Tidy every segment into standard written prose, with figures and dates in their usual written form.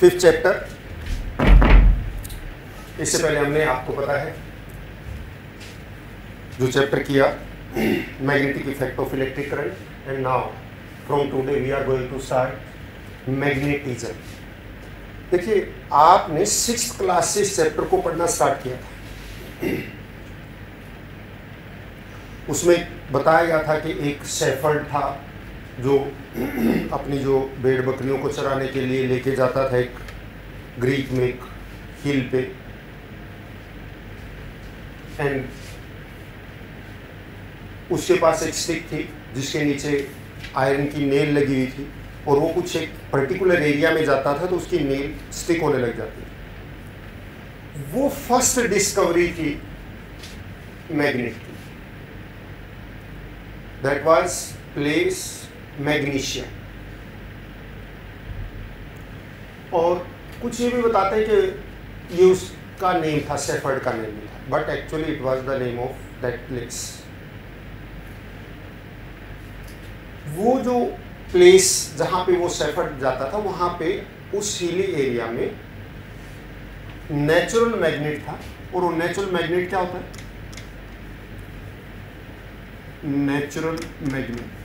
5th chapter. इससे पहले हमने, आपको पता है, जो चैप्टर किया magnetic effect of electric current, and now from today we are going to start magnetism. देखिए, आपने 6th क्लास से इस चैप्टर को पढ़ना स्टार्ट किया था। उसमें बताया गया था कि एक शेफर्ड था जो अपनी जो भेड़ बकरियों को चराने के लिए लेके जाता था एक ग्रीक में, एक हिल पे, एंड उसके पास एक स्टिक थी जिसके नीचे आयरन की नेल लगी हुई थी, और वो कुछ एक पर्टिकुलर एरिया में जाता था तो उसकी नेल स्टिक होने लग जाती थी। वो फर्स्ट डिस्कवरी थी मैग्नेट की। That was place magnesia. और कुछ ये भी बताते हैं कि ये उसका नेम था, शेफर्ड का नेम था, but actually it was the name of that place. वो जो प्लेस जहां पे वो शेफर्ड जाता था, वहां पे उस हिली एरिया में नेचुरल मैग्नेट था। और वो नेचुरल मैग्नेट क्या होता है? Natural magnet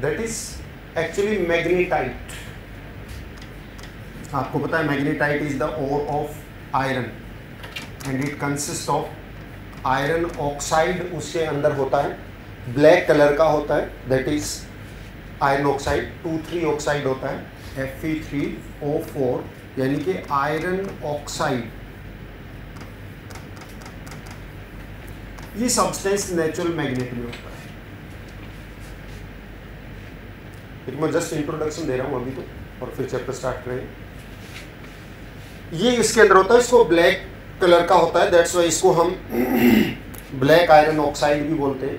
that is actually magnetite. आपको पता है magnetite is the ore of iron, and it consist of iron oxide. उसके अंदर होता है, ब्लैक कलर का होता है, that is iron oxide. 2,3 oxide होता है, Fe3O4, यानी कि आयरन ऑक्साइड। ये सब्सटेंस नेचुरल मैग्नेट में होता है। मैं जस्ट इंट्रोडक्शन दे रहा हूं अभी तो, और फिर चैप्टर स्टार्ट करें। ये इसके अंदर होता है, इसको ब्लैक कलर का होता है, दैट्स वाई इसको हम ब्लैक आयरन ऑक्साइड भी बोलते हैं,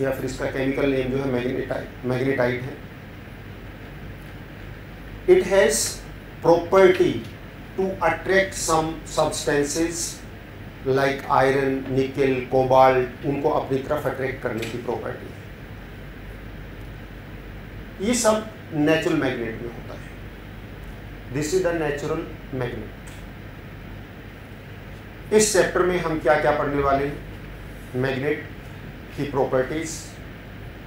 या फिर इसका केमिकल नेम जो है मैग्नेटाइट है। It has property to attract some substances like iron, nickel, cobalt, उनको अपनी तरफ अट्रैक्ट करने की प्रॉपर्टी है। ये सब नेचुरल मैग्नेट में होता है। This is the natural magnet. इस चैप्टर में हम क्या क्या पढ़ने वाले हैं? मैग्नेट की प्रॉपर्टीज,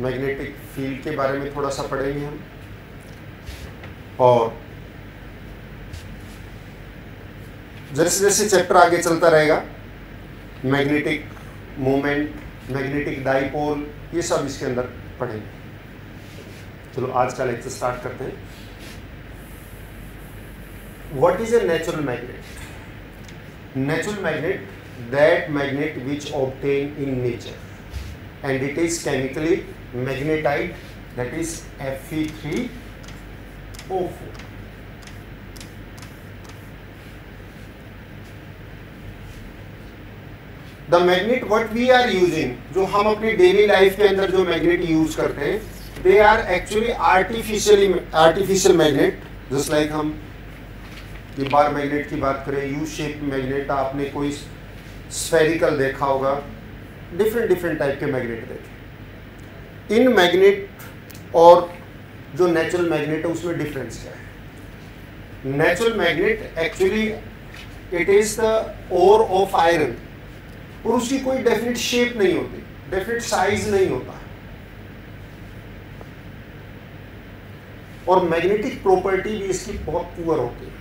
मैग्नेटिक फील्ड के बारे में थोड़ा सा पढ़ेंगे हम, और जैसे जैसे चैप्टर आगे चलता रहेगा, मैग्नेटिक मोमेंट, मैग्नेटिक डाइपोल, ये सब इसके अंदर पढ़ेंगे। चलो आज का लेक्चर स्टार्ट करते हैं। What is a natural magnet? Natural magnet, that magnet which obtain in nature, and it is chemically magnetite, that is Fe3O4. The magnet what we are using, जो हम अपनी डेली लाइफ के अंदर जो magnet use करते हैं, they are actually artificial magnet, just like हम ये बार मैग्नेट की बात करें, यू शेप मैग्नेट, आपने कोई स्फेरिकल देखा होगा, डिफरेंट टाइप के मैग्नेट देखे। इन मैग्नेट और जो नेचुरल मैग्नेट है उसमें डिफरेंस क्या है? Natural magnet actually it is the ore of iron, और उसकी कोई डेफिनेट शेप नहीं होती, डेफिनेट साइज नहीं होता, और मैग्नेटिक प्रॉपर्टी भी इसकी बहुत पुअर होती है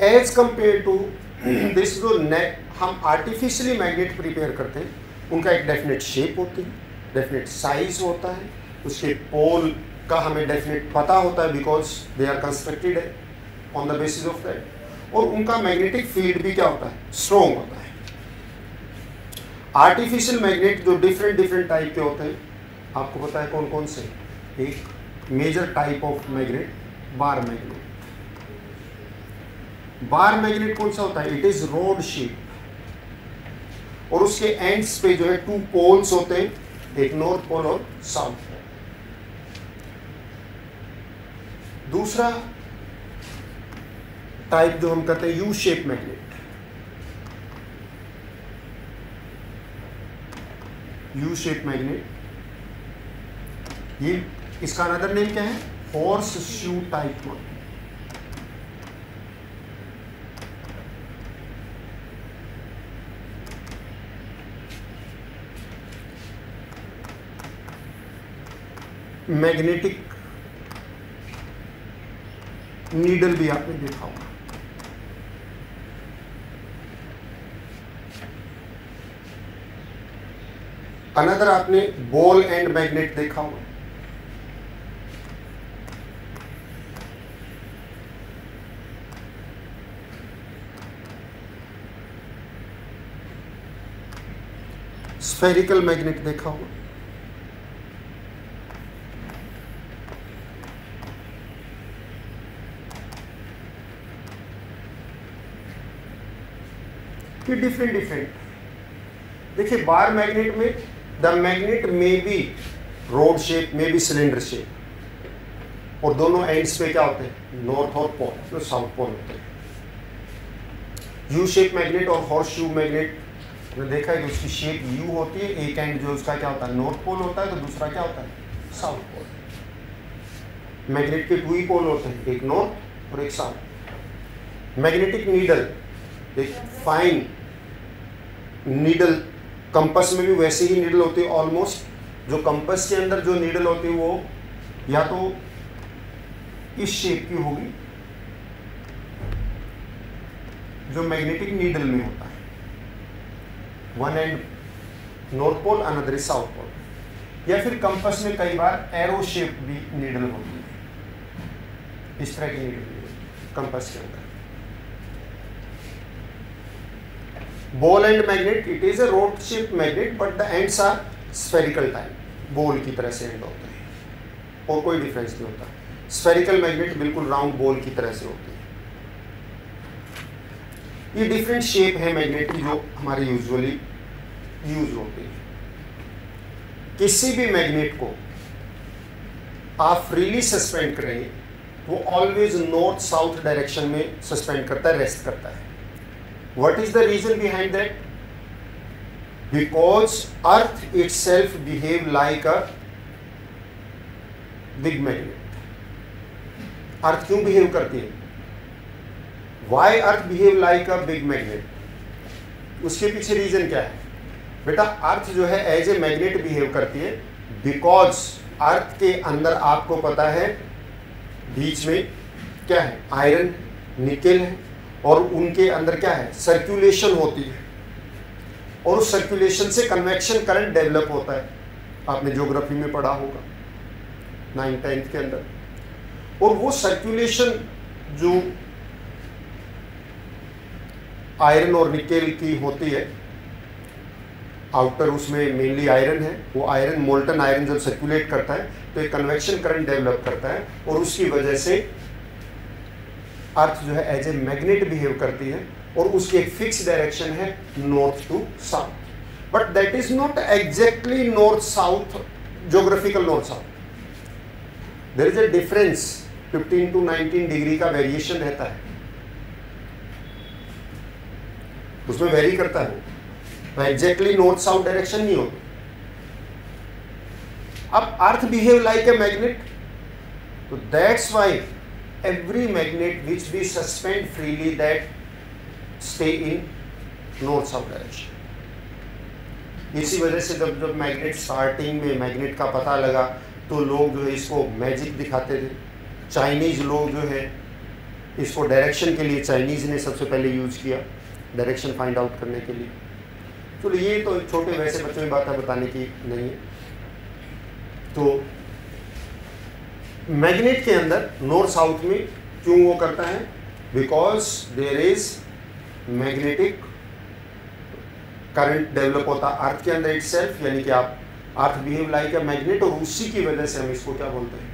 एज कंपेयर टू दिस। जो हम आर्टिफिशियली मैग्नेट प्रिपेयर करते हैं, उनका एक डेफिनेट शेप होती है, डेफिनेट साइज होता है, उसके पोल का हमें डेफिनेट पता होता है, because they are constructed on the basis of that, और उनका मैग्नेटिक फील्ड भी क्या होता है? स्ट्रॉन्ग होता है। आर्टिफिशियल मैग्नेट जो डिफरेंट टाइप के होते हैं, आपको पता है कौन कौन से? एक major type of magnet bar magnet. Bar magnet कौन सा होता है? इट इज रोड शेप, और उसके एंड्स पे जो है 2 पोल्स होते हैं, एक नॉर्थ पोल और साउथ पोल। दूसरा टाइप जो हम कहते हैं U shape magnet. U shape magnet ये इसका अनदर नेम क्या है? Horse shoe type magnet. Magnetic needle भी आपने देखा होगा। अनदर आपने बॉल एंड मैग्नेट देखा होगा। स्फेरिकल मैग्नेट देखा होगा। ये डिफरेंट देखिए, बार मैग्नेट में द मैग्नेट में बी रोड शेप, में बी सिलेंडर शेप, और दोनों एंड्स पे क्या होते हैं? नॉर्थ और पोल, तो साउथ पोल होते हैं। यू शेप मैग्नेट और हॉर्स शू मैग्नेट ने देखा है कि उसकी शेप यू होती है, एक एंड जो उसका क्या होता है? नॉर्थ पोल होता है, तो दूसरा क्या होता है? South pole. मैग्नेट के 2 ही पोल होते हैं, एक नॉर्थ और एक साउथ। मैग्नेटिक नीडल एक फाइन नीडल, कंपास में भी वैसे ही नीडल होती है ऑलमोस्ट। जो कंपास के अंदर जो नीडल होती है वो या तो इस शेप की होगी जो मैग्नेटिक नीडल में होता है, one end north pole, another is south pole, या फिर कंपास में कई बार एरो शेप भी नीडल होती है, इस तरह की नीडल कंपास के अंदर। Ball and magnet, it is a rod shape magnet but the ends are spherical type, ball की तरह से एंड होते हैं और कोई डिफरेंस नहीं होता। स्फेरिकल मैग्नेट बिल्कुल राउंड बॉल की तरह से होती है। ये डिफरेंट शेप है मैग्नेट की जो हमारे यूजुअली यूज होती है। किसी भी मैग्नेट को आप फ्रीली सस्पेंड करेंगे वो ऑलवेज नॉर्थ साउथ डायरेक्शन में सस्पेंड करता है, रेस्ट करता है। What is the reason behind that? Because Earth itself behave like a big magnet. Earth क्यों behave करती है? Why Earth behave like a big magnet? उसके पीछे रीजन क्या है? बेटा, अर्थ जो है एज ए मैग्नेट बिहेव करती है बिकॉज अर्थ के अंदर आपको पता है बीच में क्या है? आयरन, निकेल है, और उनके अंदर क्या है? सर्कुलेशन होती है, और उस सर्कुलेशन से कन्वेक्शन करंट डेवलप होता है। आपने ज्योग्राफी में पढ़ा होगा 9th 10th के अंदर। और वो सर्कुलेशन जो आयरन और निकेल की होती है, आउटर उसमें मेनली आयरन है, वो आयरन, मोल्टन आयरन जब सर्कुलेट करता है तो एक कन्वेक्शन करंट डेवलप करता है, और उसकी वजह से अर्थ जो है एज ए मैग्नेट बिहेव करती है, और उसकी एक फिक्स डायरेक्शन है north to south. But that is not exactly north south, geographical north south. There is a difference, 15 to 19 degree का वेरिएशन रहता है, उसमें वेरी करता है, तो एग्जैक्टली नॉर्थ साउथ डायरेक्शन नहीं होती। अब अर्थ बिहेव लाइक ए मैग्नेट, तो that's why every magnet which we suspend freely that stay in north south direction। इसी वजह से जब मैग्नेट स्टार्टिंग में मैग्नेट का पता लगा तो लोग जो है इसको मैजिक दिखाते थे। चाइनीज लोग जो है इसको डायरेक्शन के लिए, चाइनीज ने सबसे पहले यूज किया डायरेक्शन फाइंड आउट करने के लिए। तो ये तो छोटे वैसे बच्चों की बात है, बताने की नहीं है। तो मैग्नेट के अंदर नॉर्थ साउथ में क्यों वो करता है? Because there is magnetic current develop होता है अर्थ के अंदर इटसेल्फ, यानी कि आप earth behave like a magnet, और उसी की वजह से हम इसको क्या बोलते हैं?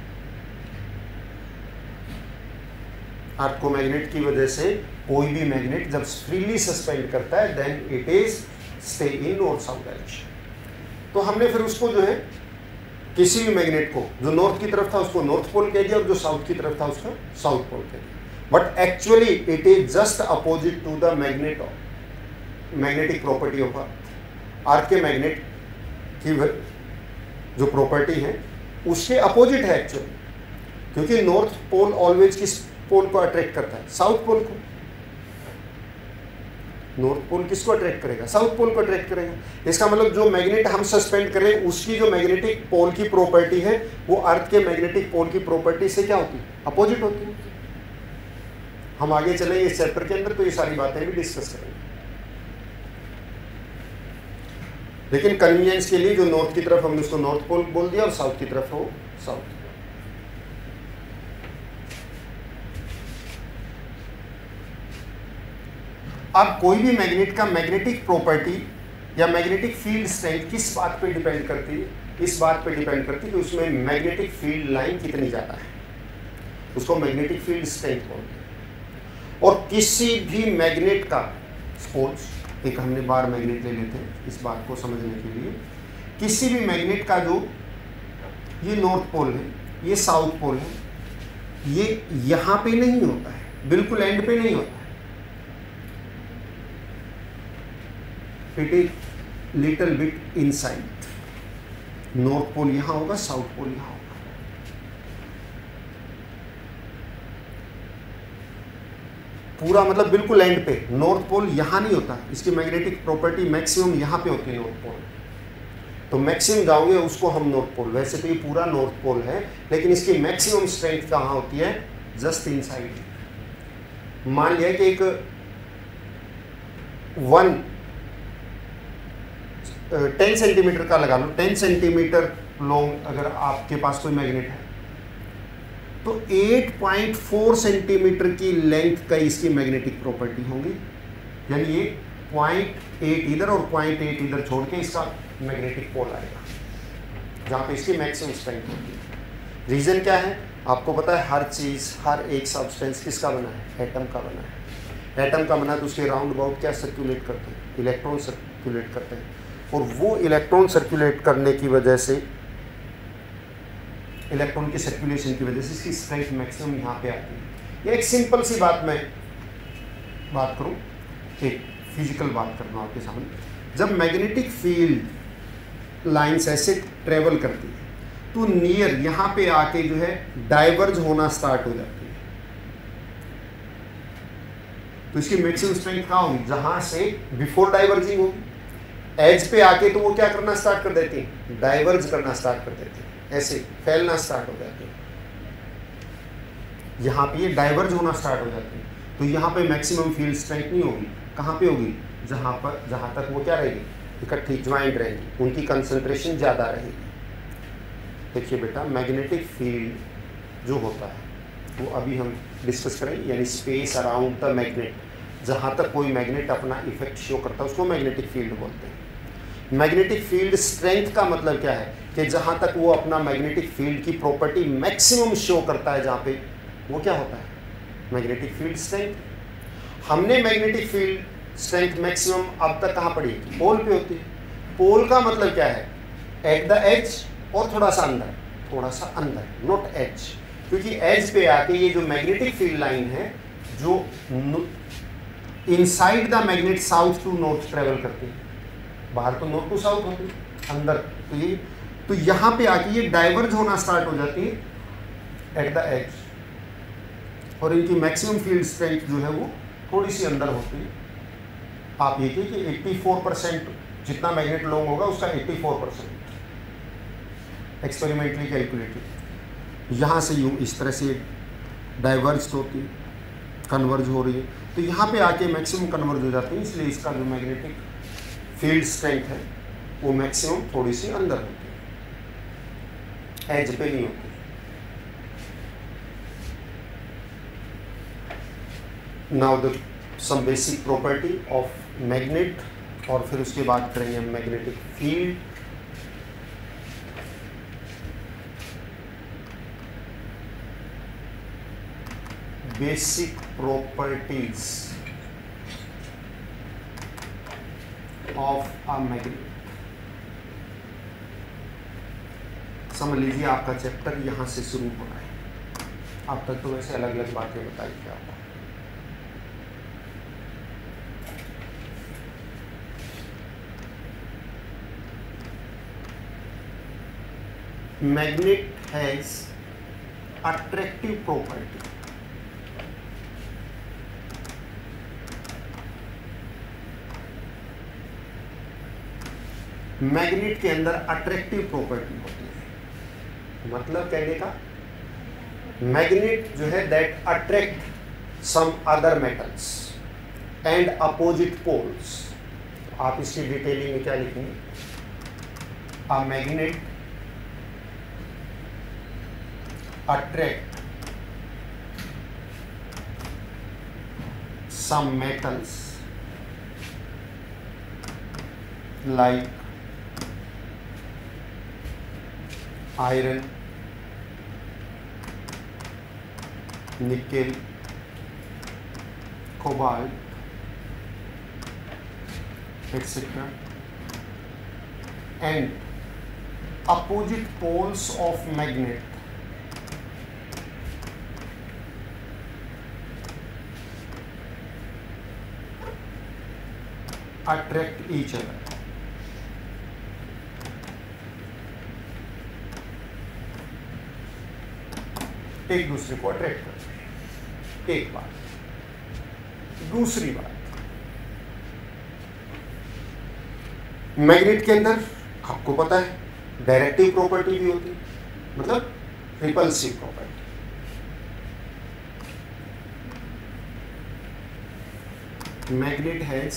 अर्थ को मैग्नेट की वजह से कोई भी मैग्नेट जब फ्रीली सस्पेंड करता है then it is stay in north south direction. तो हमने फिर उसको जो है किसी भी मैग्नेट को जो नॉर्थ की तरफ था उसको नॉर्थ पोल कह दिया, और जो साउथ की तरफ था उसको साउथ पोल कह दिया। But actually it is just opposite to the magnetic property of earth. Earth के मैग्नेट की जो प्रॉपर्टी है उसके अपोजिट है एक्चुअली, क्योंकि नॉर्थ पोल ऑलवेज किस पोल को अट्रैक्ट करता है? साउथ पोल को। नॉर्थ पोल किसको अट्रैक्ट करेगा? साउथ पोल को अट्रैक्ट करेगा। इसका मतलब जो मैग्नेट हम सस्पेंड करें उसकी जो मैग्नेटिक पोल की प्रॉपर्टी है वो अर्थ के मैग्नेटिक पोल की प्रॉपर्टी से क्या होती है? अपोजिट होती है। हम आगे चलेंगे इस चैप्टर के अंदर तो ये सारी बातें भी डिस्कस करेंगे, लेकिन कन्वीनियंस के लिए जो नॉर्थ की तरफ हमने उसको नॉर्थ पोल बोल दिया और साउथ की तरफ हो साउथ। अब कोई भी मैग्नेट का मैग्नेटिक प्रॉपर्टी या मैग्नेटिक फील्ड स्ट्रेंथ किस बात पे डिपेंड करती है? इस बात पे डिपेंड करती है कि उसमें मैग्नेटिक फील्ड लाइन कितनी ज़्यादा है, उसको मैग्नेटिक फील्ड स्ट्रेंथ बोलते हैं। और किसी भी मैग्नेट का, सपोज एक हमने बार मैग्नेट ले लेते हैं इस बात को समझने के लिए, किसी भी मैग्नेट का जो ये नॉर्थ पोल है, ये साउथ पोल है, ये यहाँ पे नहीं होता है, बिल्कुल एंड पे नहीं होता है, it is little bit inside. North pole यहां होगा, साउथ पोल यहां होगा। पूरा मतलब बिल्कुल एंड पे। नॉर्थ पोल यहां नहीं होता, इसकी मैग्नेटिक प्रॉपर्टी मैक्सिमम यहां पे होती है नॉर्थ पोल, तो मैक्सिमम जाओगे उसको हम नॉर्थ पोल। वैसे तो ये पूरा नॉर्थ पोल है, लेकिन इसकी मैक्सिमम स्ट्रेंथ कहां होती है? Just inside. मान लिया कि एक 10 सेंटीमीटर का लगा लो, 10 सेंटीमीटर लॉन्ग अगर आपके पास कोई मैग्नेट है तो 8.4 सेंटीमीटर की लेंथ का इसकी मैग्नेटिक प्रॉपर्टी होगी, यानी ये 0.8 इधर और 0.8 इधर छोड़ के इसका मैग्नेटिक पोल आएगा जहाँ पे इसकी मैक्सिमम स्ट्रेंथ होगी। रीज़न क्या है? आपको पता है हर चीज़, हर एक सब्सटेंस किसका बना है? एटम का बना है। एटम का बना है तो उसके राउंड अबाउट क्या सर्कुलेट करते हैं? इलेक्ट्रॉन सर्कुलेट करते हैं, और वो इलेक्ट्रॉन सर्कुलेट करने की वजह से, इलेक्ट्रॉन की सर्कुलेशन की वजह से इसकी स्ट्रेंथ मैक्सिमम यहाँ पे आती है। ये एक सिंपल सी बात मैं बात करूँ, एक फिजिकल बात कर रहा हूँ आपके सामने। जब मैग्नेटिक फील्ड लाइंस ऐसे ट्रेवल करती है तो नियर यहाँ पे आके जो है डाइवर्ज होना स्टार्ट हो जाती है, तो इसकी मैक्सिमम स्ट्रेंथ कहाँ होगी? जहाँ से बिफोर डाइवर्जिंग होगी, एज पे आके तो वो क्या करना स्टार्ट कर देती है? डाइवर्ज करना स्टार्ट कर देती है, ऐसे फैलना स्टार्ट हो जाती है। यहाँ पे ये डाइवर्ज होना स्टार्ट हो जाती है, तो यहाँ पे मैक्सिमम फील्ड स्ट्रेंथ नहीं होगी। कहाँ पे होगी? जहाँ तक वो क्या रहेगी? इकट्ठी ज्वाइंट रहेगी, उनकी कंसंट्रेशन ज़्यादा रहेगी। देखिए बेटा, मैग्नेटिक फील्ड जो होता है वो अभी हम डिस्कस करेंगे, यानी स्पेस अराउंड द मैग्नेट, जहाँ तक कोई मैग्नेट अपना इफेक्ट शो करता है उसको मैग्नेटिक फील्ड बोलते हैं। मैग्नेटिक फील्ड स्ट्रेंथ का मतलब क्या है? कि जहाँ तक वो अपना मैग्नेटिक फील्ड की प्रॉपर्टी मैक्सिमम शो करता है, जहाँ पे वो क्या होता है? Magnetic field strength. हमने मैग्नेटिक फील्ड स्ट्रेंथ मैक्सिमम अब तक कहाँ पढ़ी? पोल पे होती है। पोल का मतलब क्या है? एट द एज और थोड़ा सा अंदर, थोड़ा सा अंदर, नॉट एज, क्योंकि एज पे आके ये जो मैग्नेटिक फील्ड लाइन है जो inside the magnet south to north travel करती है, बाहर तो नॉर्थ टू साउथ होती है, अंदर तो यहाँ पे आके ये डाइवर्ज होना स्टार्ट हो जाती है एट द एज, और इनकी मैक्सिमम फील्ड स्ट्रेंथ जो है वो थोड़ी सी अंदर होती है। आप ये कि 84% जितना मैग्नेट लॉन्ग होगा उसका 84% एक्सपेरिमेंटली कैलकुलेटेड, यहाँ से यूँ इस तरह से डाइवर्ज होती है, कन्वर्ज हो रही है, तो यहाँ पे आके मैक्सिमम कन्वर्ज हो जाती है, इसलिए इसका जो मैग्नेटिक फील्ड स्ट्रेंथ है वो मैक्सिमम थोड़ी सी अंदर होती है, एज पे नहीं होती। Now the some basic property of magnet, और फिर उसके बाद करेंगे हम magnetic field. Basic properties of a magnet. समझ लीजिए आपका चैप्टर यहाँ से शुरू हो रहा है। अब तक तो वैसे अलग अलग बातें बताई थी आपको। magnet has attractive property. Magnet के अंदर अट्रैक्टिव प्रॉपर्टी होती है, मतलब कहने का मैग्नेट जो है that attract some other metals and opposite poles. आप इसकी डिटेलिंग में क्या लिखेंगे? A magnet attract some metals like iron, nickel, cobalt, etc. and opposite poles of magnet attract each other. एक दूसरे को अट्रैक्ट करते हैं, एक बात। दूसरी बात, मैग्नेट के अंदर आपको पता है डायरेक्टिव प्रॉपर्टी भी होती है, मतलब repulsive property. Magnet has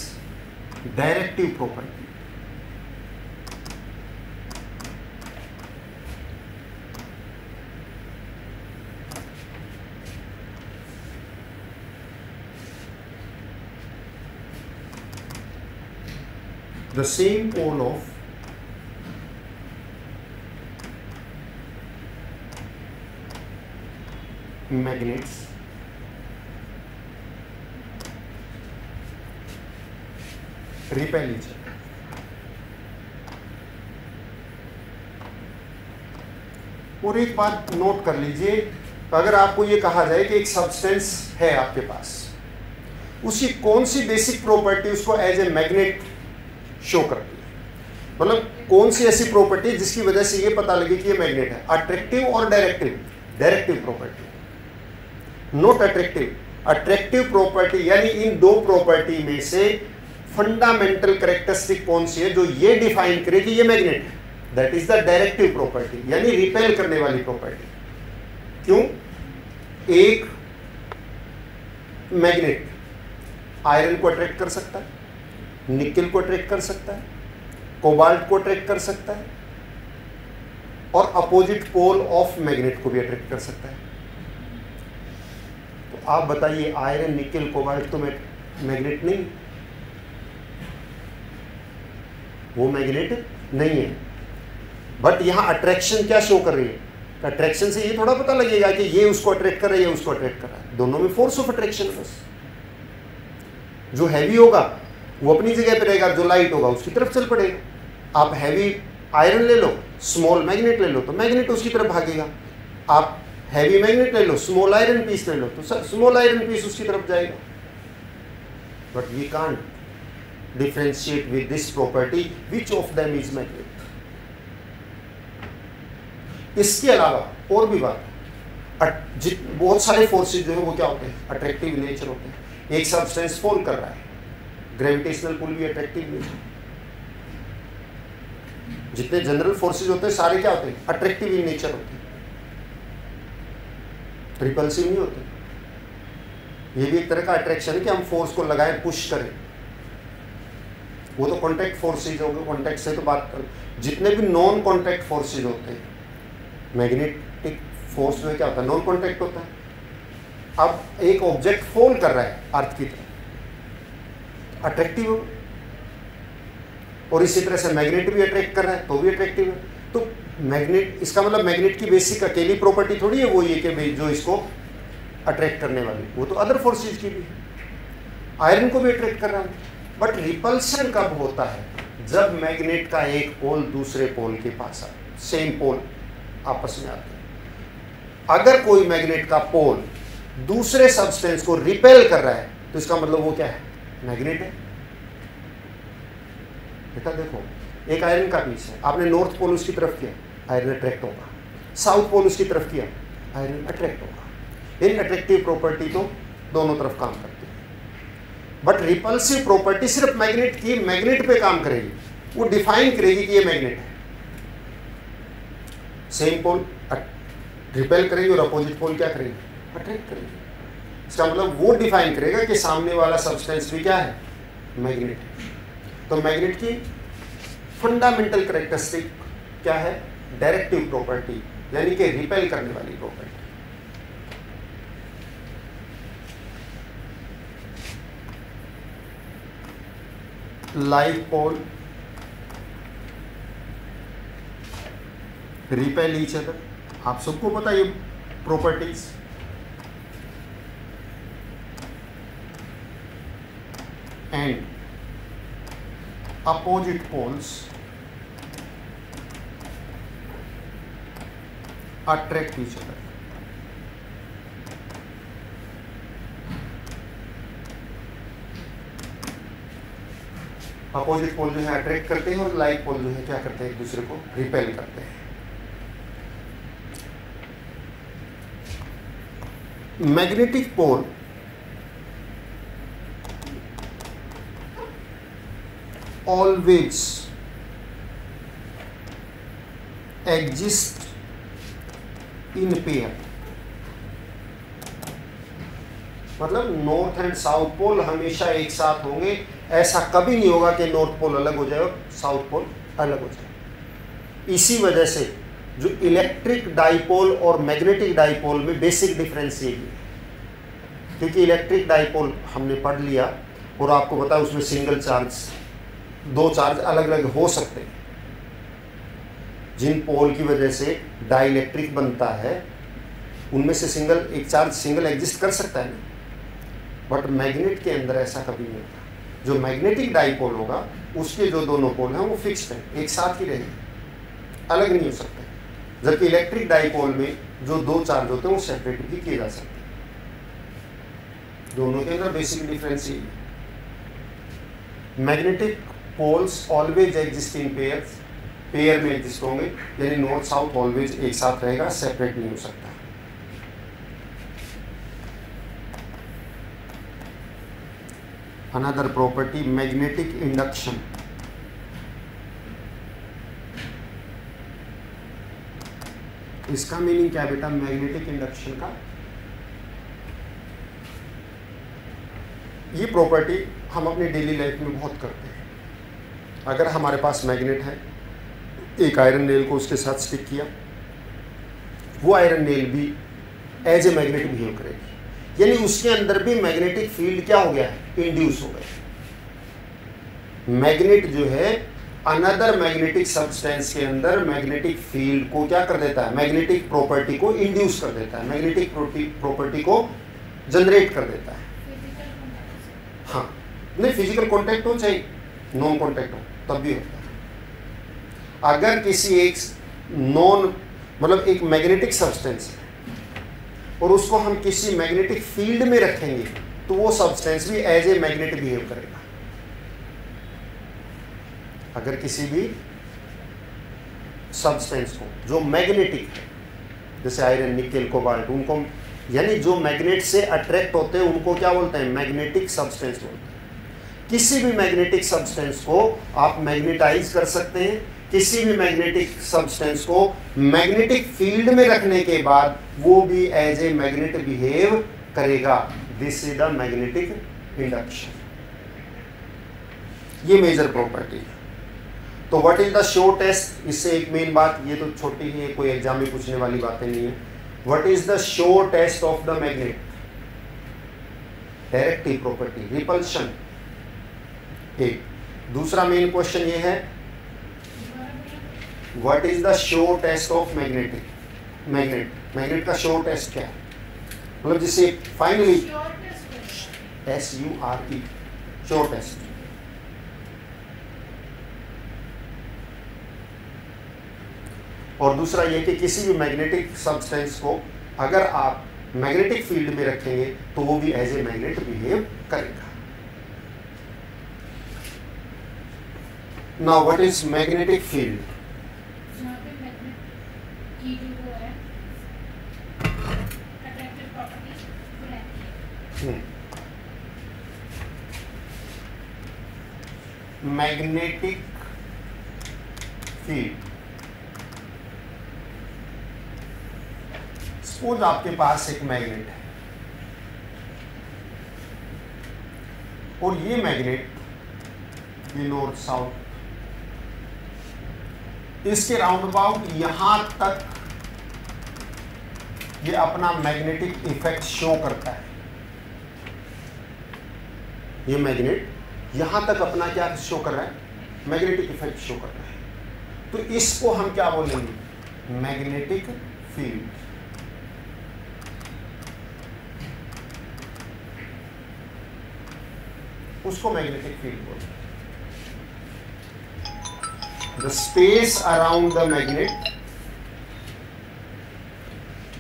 directive property. The same pole of magnets repel each other. और एक बात नोट कर लीजिए, अगर आपको ये कहा जाए कि एक सब्सटेंस है आपके पास, उसकी कौन सी बेसिक प्रॉपर्टी उसको एज ए मैग्नेट शो करती है, मतलब कौन सी ऐसी प्रॉपर्टी जिसकी वजह से ये पता लगे कि ये मैग्नेट है, अट्रैक्टिव और directive? Directive property, not attractive. Attractive property यानी इन दो प्रॉपर्टी में से फंडामेंटल कैरेक्टरिस्टिक कौन सी है जो ये डिफाइन करे कि ये मैग्नेट है, that is the directive property, यानी रिपेल करने वाली प्रॉपर्टी। क्यों? एक मैग्नेट आयरन को अट्रैक्ट कर सकता है, निकेल को अट्रैक्ट कर सकता है, कोबाल्ट को अट्रैक्ट कर सकता है, और अपोजिट पोल ऑफ मैग्नेट को भी अट्रैक्ट कर सकता है। तो आप बताइए, आयरन, निकेल, कोबाल्ट तो मैग्नेट नहीं, वो मैग्नेट नहीं है, बट यहां अट्रैक्शन क्या शो कर रही है? अट्रैक्शन से ये थोड़ा पता लगेगा कि ये उसको अट्रैक्ट कर रहा है, ये उसको अट्रैक्ट कर रहा है, दोनों में फोर्स ऑफ अट्रैक्शन है बस। जो हैवी होगा वो अपनी जगह पे रहेगा, जो लाइट होगा उसकी तरफ चल पड़ेगा। आप हैवी आयरन ले लो, स्मॉल मैग्नेट ले लो, तो मैग्नेट उसकी तरफ भागेगा। आप हैवी मैग्नेट ले लो, स्मॉल आयरन पीस ले लो, तो स्मॉल आयरन पीस उसकी तरफ जाएगा। But we can't differentiate with this property which of them is magnet. इसके अलावा और भी बात, बहुत सारे फोर्सेज जो है वो क्या होते हैं? अट्रैक्टिव नेचर होते हैं। एक सब्सटेंस फॉल कर रहा है, ग्रेविटेशनल पुल भी अट्रैक्टिव नेचर। जितने जनरल फोर्सेज होते हैं सारे क्या होते हैं? अट्रैक्टिव इन नेचर होते हैं, रिपल्सिव नहीं होते। ये भी एक तरह का अट्रैक्शन है कि हम फोर्स को लगाएं, पुश करें। वो तो कॉन्टैक्ट फोर्सेज हो गए, कॉन्टैक्ट से तो बात कर। जितने भी नॉन कॉन्टैक्ट फोर्सेज होते हैं, मैग्नेटिक फोर्स जो है क्या होता है? नॉन कॉन्टैक्ट होता है। अब एक ऑब्जेक्ट फॉल कर रहा है अर्थ की तरफ, अट्रैक्टिव हो, और इसी तरह से मैग्नेट भी अट्रैक्ट कर रहा है तो भी अट्रैक्टिव है। तो मैग्नेट, इसका मतलब मैग्नेट की बेसिक अकेली प्रॉपर्टी थोड़ी है वो ये कि जो इसको अट्रैक्ट करने वाली, वो तो अदर फोर्सेज की भी है। आयरन को भी अट्रैक्ट कर रहा है। बट रिपल्सन कब होता है? जब मैग्नेट का एक पोल दूसरे पोल के पास आता, सेम पोल आपस में आते हैं। अगर कोई मैग्नेट का पोल दूसरे सब्सटेंस को रिपेल कर रहा है तो इसका मतलब वो क्या है? मैग्नेट है। बेटा देखो, एक आयरन का पीस है, आपने नॉर्थ पोल उसकी तरफ किया आयरन अट्रैक्ट होगा, साउथ पोल उसकी तरफ किया, आयरन अट्रैक्ट होगा। इन अट्रैक्टिव प्रॉपर्टी तो दोनों तरफ काम करती है, बट रिपल्सिव प्रॉपर्टी सिर्फ मैग्नेट की, मैग्नेट पे काम करेगी, वो डिफाइन करेगी कि ये मैग्नेट है। सेम पोल रिपेल करेगी और अपोजिट पोल क्या करेगी, अट्रैक्ट करेगी। इसका मतलब वो डिफाइन करेगा कि सामने वाला सब्सटेंस भी क्या है, मैग्नेट है। तो मैग्नेट की फंडामेंटल कैरेक्टरिस्टिक क्या है, डायरेक्टिव प्रॉपर्टी, यानी कि रिपेल करने वाली property. Like pole repel each other, आप सबको पता ये properties. And opposite poles attract each other. Opposite pole जो है अट्रैक्ट करते हैं और लाइक पोल जो है क्या करते हैं, एक दूसरे को रिपेल करते हैं। Magnetic pole always exist in pair, मतलब नॉर्थ एंड साउथ पोल हमेशा एक साथ होंगे। ऐसा कभी नहीं होगा कि नॉर्थ पोल अलग हो जाए और साउथ पोल अलग हो जाए। इसी वजह से जो इलेक्ट्रिक डाइपोल और मैग्नेटिक डाइपोल में बेसिक डिफरेंस यही है, क्योंकि इलेक्ट्रिक डाइपोल हमने पढ़ लिया और आपको पता है उसमें सिंगल चार्ज, दो चार्ज अलग अलग हो सकते हैं। जिन पोल की वजह से डाइलेक्ट्रिक बनता है उनमें से सिंगल एक चार्ज सिंगल एग्जिस्ट कर सकता है ना, बट मैग्नेट के अंदर ऐसा कभी नहीं होता। जो मैग्नेटिक डाइपोल होगा उसके जो दोनों पोल हैं वो फिक्स्ड हैं, एक साथ ही रहेंगे, अलग नहीं हो सकते। जबकि इलेक्ट्रिक डाइपोल में जो दो चार्ज होते हैं वो सेपरेट भी किए जा सकते हैं। दोनों के अंदर बेसिक डिफरेंस यही है। Magnetic poles always exist in pairs, pair में एग्जिस्ट होंगे, यानी नॉर्थ साउथ ऑलवेज एक साथ रहेगा, सेपरेट नहीं हो सकता। Another property magnetic induction. इसका मीनिंग क्या बेटा, मैग्नेटिक इंडक्शन का ये प्रॉपर्टी हम अपनी डेली लाइफ में बहुत करते हैं। अगर हमारे पास मैग्नेट है, एक आयरन नेल को उसके साथ स्टिक किया, वो आयरन नेल भी एज ए मैग्नेट बिहेव करेगी, यानी उसके अंदर भी मैग्नेटिक फील्ड क्या हो गया है, इंड्यूस हो गया। मैग्नेट जो है अनदर मैग्नेटिक सब्सटेंस के अंदर मैग्नेटिक फील्ड को क्या कर देता है, मैग्नेटिक प्रॉपर्टी को इंड्यूस कर देता है, मैग्नेटिक प्रॉपर्टी को जनरेट कर देता है। हाँ, नहीं फिजिकल कांटेक्ट हो चाहे नॉन कांटेक्ट हो तब भी होता है। अगर किसी एक नॉन मतलब एक मैग्नेटिक सब्सटेंस है और उसको हम किसी मैग्नेटिक फील्ड में रखेंगे तो वो सब्सटेंस भी एज ए मैग्नेट बिहेव करेगा। अगर किसी भी सब्सटेंस को जो मैग्नेटिक है, जैसे आयरन, निकेल, कोबाल्ट, उनको यानी जो मैग्नेट से अट्रैक्ट होते हैं उनको क्या बोलते हैं, मैग्नेटिक सब्सटेंस बोलते हैं। किसी भी मैग्नेटिक सब्सटेंस को आप मैग्नेटाइज कर सकते हैं, किसी भी मैग्नेटिक सब्सटेंस को मैग्नेटिक फील्ड में रखने के बाद वो भी एज ए मैग्नेट बिहेव करेगा। This is the magnetic induction. ये मेजर प्रॉपर्टी है। तो what is the sure test, इससे एक मेन बात, ये तो छोटी ही है, कोई एग्जाम में पूछने वाली बातें नहीं है। What is the sure test of the magnet, directive property, repulsion. एक दूसरा मेन क्वेश्चन ये है, what is the sure test of magnet, magnet का शो टेस्ट क्या है, मतलब जिसे फाइनली SURE, शो टेस्ट। और दूसरा ये कि किसी भी मैग्नेटिक सब्सटेंस को अगर आप मैग्नेटिक फील्ड में रखेंगे तो वो भी एज ए मैग्नेट बिहेव करेगा। Now what is magnetic field, की जो वो है अट्रैक्टिव प्रॉपर्टी वो रहती है। मैग्नेटिक फील्ड, सपोज आपके पास एक मैग्नेट है और ये मैग्नेट ये नॉर्थ साउथ, इसके राउंड अबाउट यहां तक ये अपना मैग्नेटिक इफेक्ट शो करता है। ये मैग्नेट यहां तक अपना क्या शो कर रहा है, मैग्नेटिक इफेक्ट शो कर रहा है। तो इसको हम क्या बोलेंगे, मैग्नेटिक फील्ड। उसको मैग्नेटिक फील्ड बोलते हैं। The space around the magnet,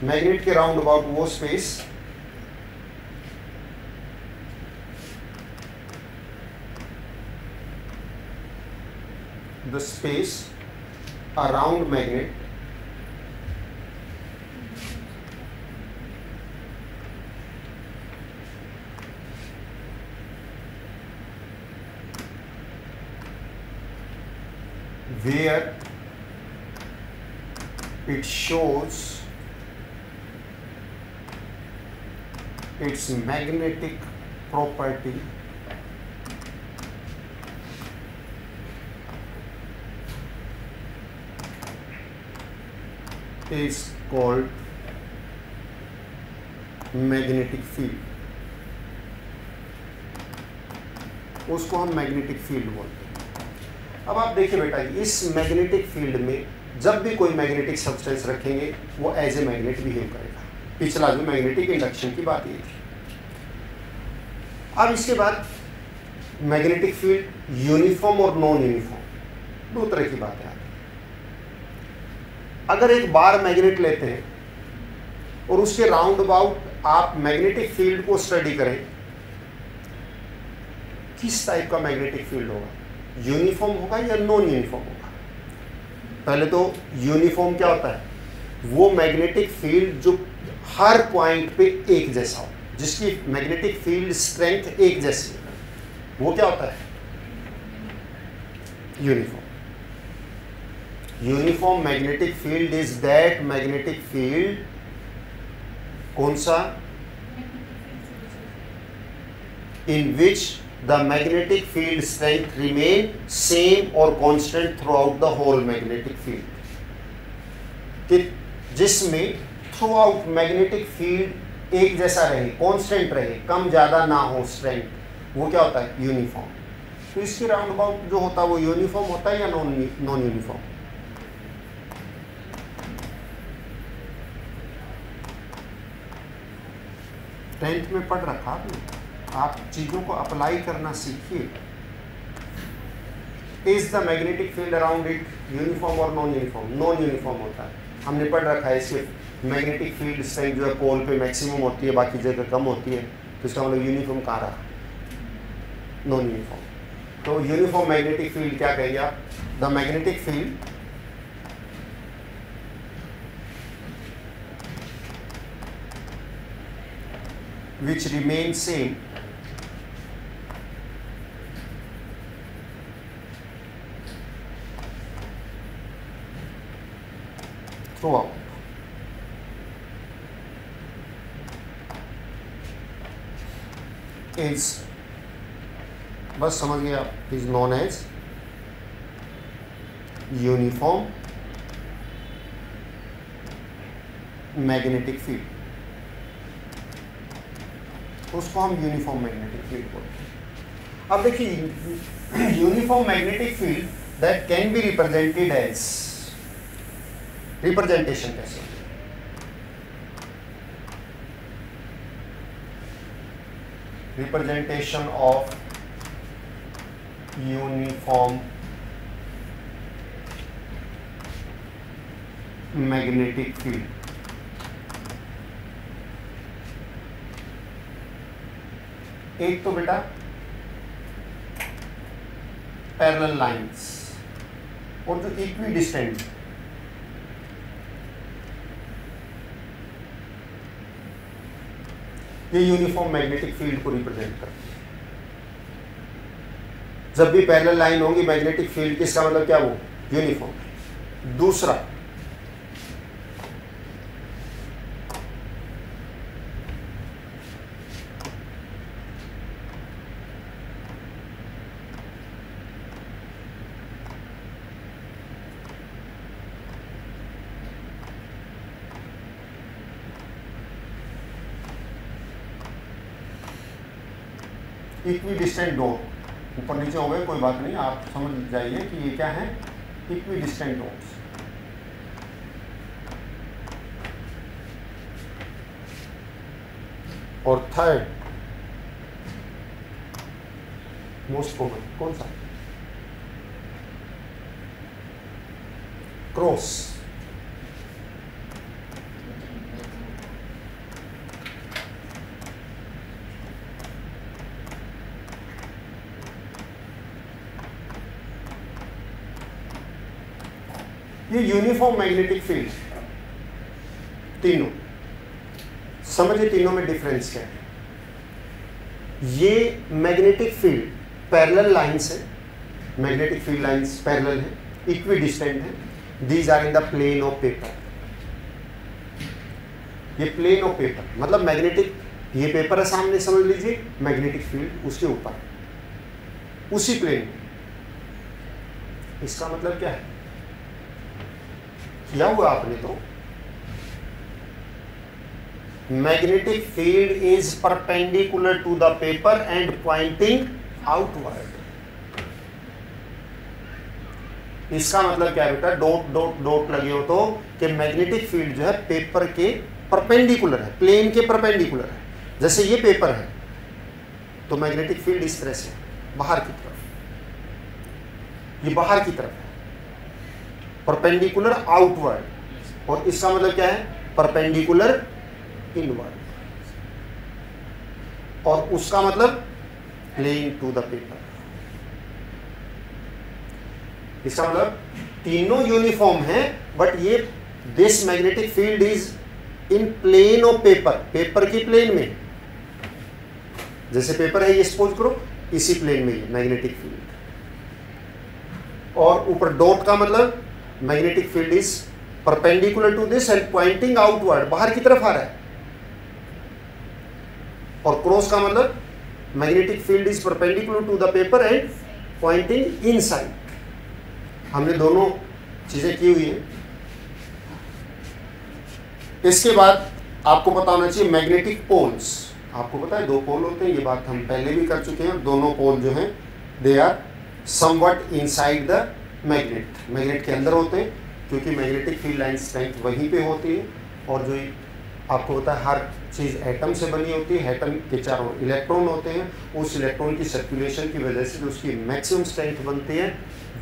magnet के राउंड अबाउट वो space the space around magnet where it shows its magnetic property is called magnetic field। उसको हम मैग्नेटिक फील्ड बोलते हैं। अब आप देखिए बेटा, इस मैग्नेटिक फील्ड में जब भी कोई मैग्नेटिक सब्सटेंस रखेंगे वो एज ए मैग्नेट बिहेव करेगा। पिछला जो मैग्नेटिक इंडक्शन की बात ये थी। अब इसके बाद मैग्नेटिक फील्ड यूनिफॉर्म और नॉन यूनिफॉर्म दो तरह की बात है। अगर एक बार मैग्नेट लेते हैं और उसके राउंड अबाउट आप मैग्नेटिक फील्ड को स्टडी करें, किस टाइप का मैग्नेटिक फील्ड होगा, यूनिफॉर्म होगा या नॉन यूनिफॉर्म होगा। पहले तो यूनिफॉर्म क्या होता है, वो मैग्नेटिक फील्ड जो हर पॉइंट पे एक जैसा हो, जिसकी मैग्नेटिक फील्ड स्ट्रेंथ एक जैसी है, वो क्या होता है, uniform. Uniform magnetic field is that magnetic field, कौन सा, in which the magnetic field strength remain same और constant throughout the whole magnetic field, कि जिसमें थ्रू आउट मैग्नेटिक फील्ड एक जैसा रहे, कांस्टेंट रहे, कम ज्यादा ना हो स्ट्रेंथ, वो क्या होता है, यूनिफॉर्म। तो इसके राउंड अबाउट जो होता है वो यूनिफॉर्म होता है या नॉन यूनिफॉर्म। टेंथ में पढ़ रखा आपने, आप चीजों को अप्लाई करना सीखिए। Is the magnetic field around it uniform और नॉन यूनिफॉर्म, नॉन यूनिफॉर्म होता है। हमने पढ़ रखा है इसके मैग्नेटिक फील्ड स्ट्रेंथ जो है पोल पे मैक्सिमम होती है, बाकी जगह कम होती है, तो इसका मतलब यूनिफॉर्म कहाँ रहा, नॉन यूनिफॉर्म। तो यूनिफॉर्म मैग्नेटिक फील्ड क्या कहेंगे आप, the magnetic field which remain same throughout, is, बस समझ गए आप, is known as uniform magnetic field। उसको हम यूनिफॉर्म मैग्नेटिक फील्ड बोलते हैं। अब देखिए, uniform magnetic field that can be represented as, representation कैसे, representation of uniform magnetic field. एक तो बेटा पैरेलल लाइंस, और जो इक्वी डिस्टेंट ये यूनिफॉर्म मैग्नेटिक फील्ड को रिप्रेजेंट करती है। जब भी पैरेलल लाइन होगी मैग्नेटिक फील्ड की, इसका मतलब क्या, वो यूनिफॉर्म। दूसरा, इक्वी डिस्टेंट डॉट, ऊपर नीचे हो गए कोई बात नहीं, आप समझ जाइए कि ये क्या है, इक्वी डिस्टेंट डॉट्स। और थर्ड मोस्ट कॉमन कौन सा, क्रॉस। ये यूनिफॉर्म मैग्नेटिक फील्ड, तीनों समझिए, तीनों में डिफरेंस क्या है। ये मैग्नेटिक फील्ड पैरेलल लाइंस है, मैग्नेटिक फील्ड लाइंस पैरेलल है, इक्वी डिस्टेंट है, these are in the plane of paper. ये प्लेन ऑफ पेपर मतलब मैग्नेटिक, ये पेपर है सामने, समझ लीजिए मैग्नेटिक फील्ड उसके ऊपर, उसी प्लेन में। इसका मतलब क्या है, किया हुआ आपने तो, magnetic field is perpendicular to the paper and pointing outward. इसका मतलब क्या है बेटा, डॉट डॉट डॉट लगे हो तो, कि मैग्नेटिक फील्ड जो है पेपर के परपेंडिकुलर है, प्लेन के परपेंडिकुलर है। जैसे ये पेपर है तो मैग्नेटिक फील्ड इस तरह से बाहर की तरफ, ये बाहर की तरफ है, परपेंडिकुलर आउटवर्ड। और इसका मतलब क्या है, परपेंडिकुलर इनवर्ड। और उसका मतलब प्लेन टू द पेपर। इसका मतलब तीनों यूनिफॉर्म है, बट ये this magnetic field is in plane of paper, paper की प्लेन में। जैसे पेपर है ये, सपोज करो इसी प्लेन में ये मैग्नेटिक फील्ड। और ऊपर डॉट का मतलब magnetic field is perpendicular to this and pointing outward, बाहर की तरफ आ रहा है। और क्रॉस का मतलब magnetic field is perpendicular to the paper and pointing inside. हमने दोनों चीजें की हुई है। इसके बाद आपको पता होना चाहिए मैग्नेटिक पोल्स। आपको पता है दो पोल होते हैं, ये बात हम पहले भी कर चुके हैं। दोनों पोल जो हैं they are somewhat inside the magnet, magnet के अंदर होते हैं, क्योंकि मैग्नेटिक फील्ड लाइन स्ट्रेंथ वहीं पे होती है। और जो आपको पता है हर चीज़ एटम से बनी होती है, एटम के चारों इलेक्ट्रॉन होते हैं, उस इलेक्ट्रॉन की सर्कुलेशन की वजह से जो उसकी मैक्सिमम स्ट्रेंथ बनती है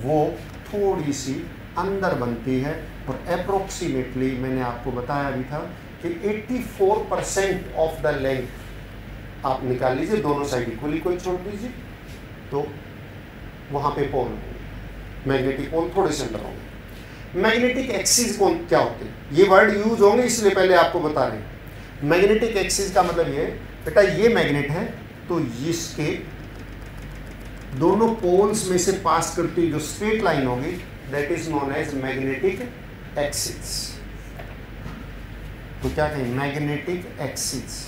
वो थोड़ी सी अंदर बनती है। और अप्रोक्सीमेटली मैंने आपको बताया भी था कि 84% ऑफ द लेंथ आप निकाल लीजिए, दोनों साइड इक्वल इक्वल छोड़ दीजिए, तो वहाँ पे पोल होंगे, मैग्नेटिक पोल थोड़े से अंदर होंगे। मैग्नेटिक एक्सिस कौन क्या होते हैं, ये वर्ड यूज होंगे इसलिए पहले आपको बता रहे हैं। मैग्नेटिक एक्सिस का मतलब ये बेटा, ये मैग्नेट है तो इसके दोनों पोल्स में से पास करती हुई जो स्ट्रेट लाइन होगी that is known as magnetic axis. तो क्या कहें, मैग्नेटिक एक्सिस।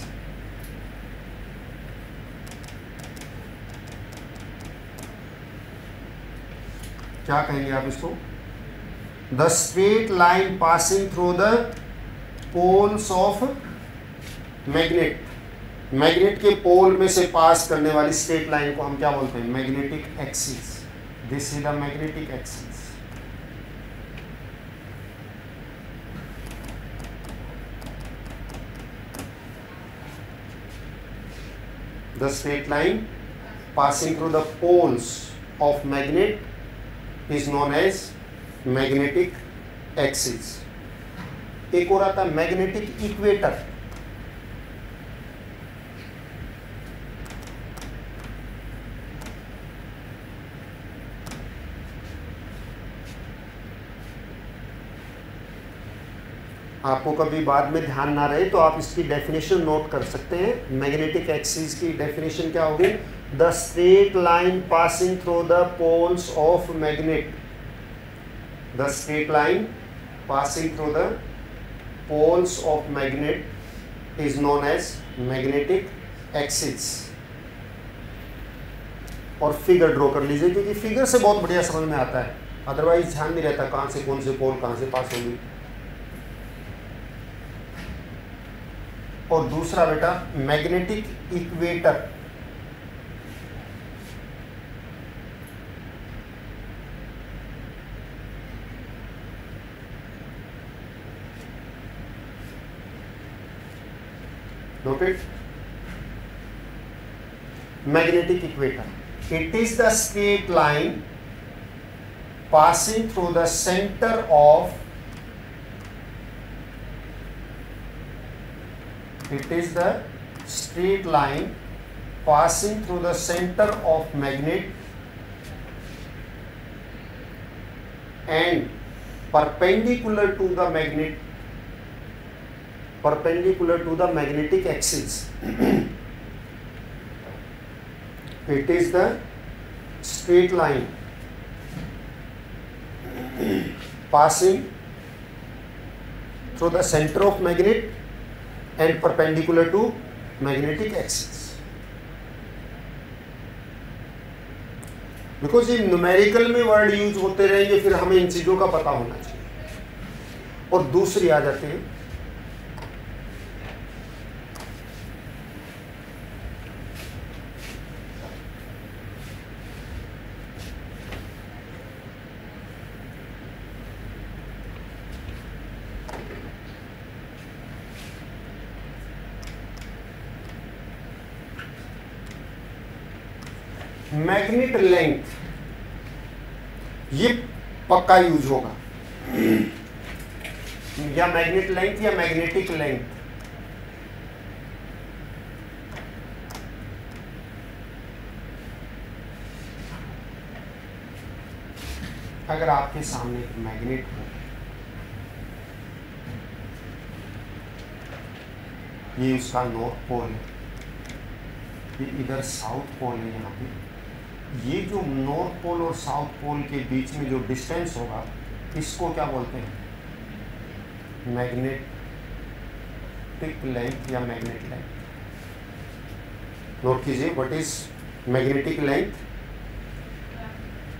क्या कहेंगे आप इसको, the straight line passing through the poles of magnet. Magnet के पोल में से पास करने वाली स्ट्रेट लाइन को हम क्या बोलते हैं, magnetic axis. This is the magnetic axis. The straight line passing through the poles of magnet is known as magnetic axis. एक और आता है मैग्नेटिक इक्वेटर। आपको कभी बाद में ध्यान ना रहे तो आप इसकी डेफिनेशन नोट कर सकते हैं। मैग्नेटिक एक्सिस की डेफिनेशन क्या होगी? The straight line passing through the poles of magnet, the straight line passing through the poles of magnet is known as magnetic axis. और फिगर ड्रॉ कर लीजिए, क्योंकि फिगर से बहुत बढ़िया समझ में आता है, अदरवाइज ध्यान नहीं रहता कहां से कौन से पोल कहां से पास होगी। और दूसरा बेटा magnetic equator, noted? Magnetic equator. It is the straight line passing through the center of, it is the straight line passing through the center of magnet and perpendicular to the magnet, perpendicular to the magnetic axis. It is the straight line passing through the center of magnet and perpendicular to magnetic axis. Because ये numerical में word use होते रहेंगे, फिर हमें इन चीजों का पता होना चाहिए। और दूसरी आ जाती है मैग्नेट लेंथ। ये पक्का यूज होगा, या मैग्नेट लेंथ या मैग्नेटिक लेंथ। अगर आपके सामने एक मैग्नेट हो, ये उसका नॉर्थ पोल है, ये इधर साउथ पोल है, यहाँ पे ये जो नॉर्थ पोल और साउथ पोल के बीच में जो डिस्टेंस होगा इसको क्या बोलते हैं? मैग्नेटिक लेंथ या मैग्नेट लेंथ। नोट कीजिए, what is magnetic length?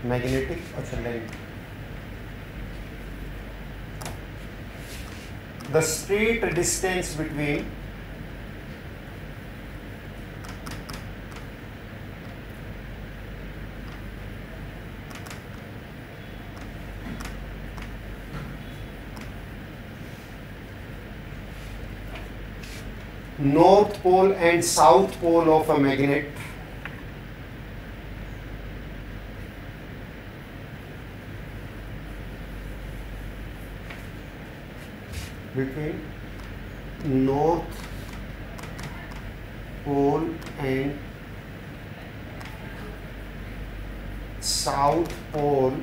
Magnetic अच्छा length, the straight distance between north pole and south pole of a magnet between north pole and south pole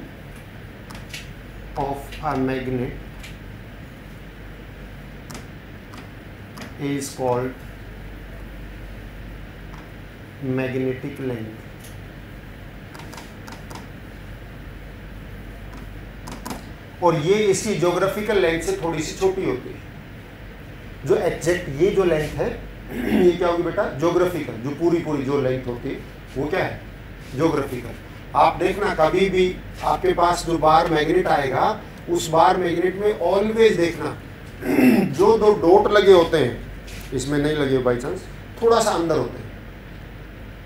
of a magnet is called magnetic length. और ये इसकी geographical length से थोड़ी सी छोटी होती है। जो एग्जैक्ट ये जो लेंथ है ये क्या होगी बेटा? ज्योग्राफिकल। जो पूरी जो लेंथ होती है वो क्या है? ज्योग्राफिकल। आप देखना कभी भी आपके पास जो बार मैग्नेट आएगा उस बार मैग्नेट में ऑलवेज देखना जो दो डॉट लगे होते हैं, इसमें नहीं लगे बाई चांस, थोड़ा सा अंदर होते हैं।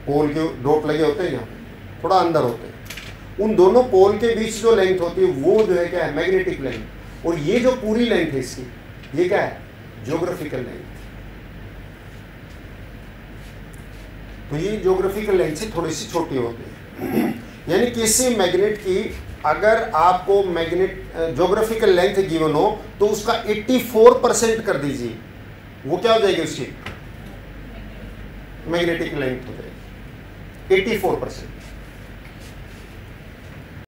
पोल के डॉट लगे होते हैं यहाँ थोड़ा अंदर होते हैं, उन दोनों पोल के बीच जो लेंथ होती है वो जो है क्या है? Magnetic length. और ये जो पूरी लेंथ है इसकी, ये क्या है? Geographical length. तो ये ज्योग्राफिकल लेंथ से थोड़ी सी छोटी होती है। यानी किसी मैग्नेट की अगर आपको मैग्नेट ज्योग्राफिकल लेंथ गिवन हो तो उसका 84% कर दीजिए, वो क्या हो जाएगी? उसकी मैग्नेटिक लेंथ हो जाएगी 84%।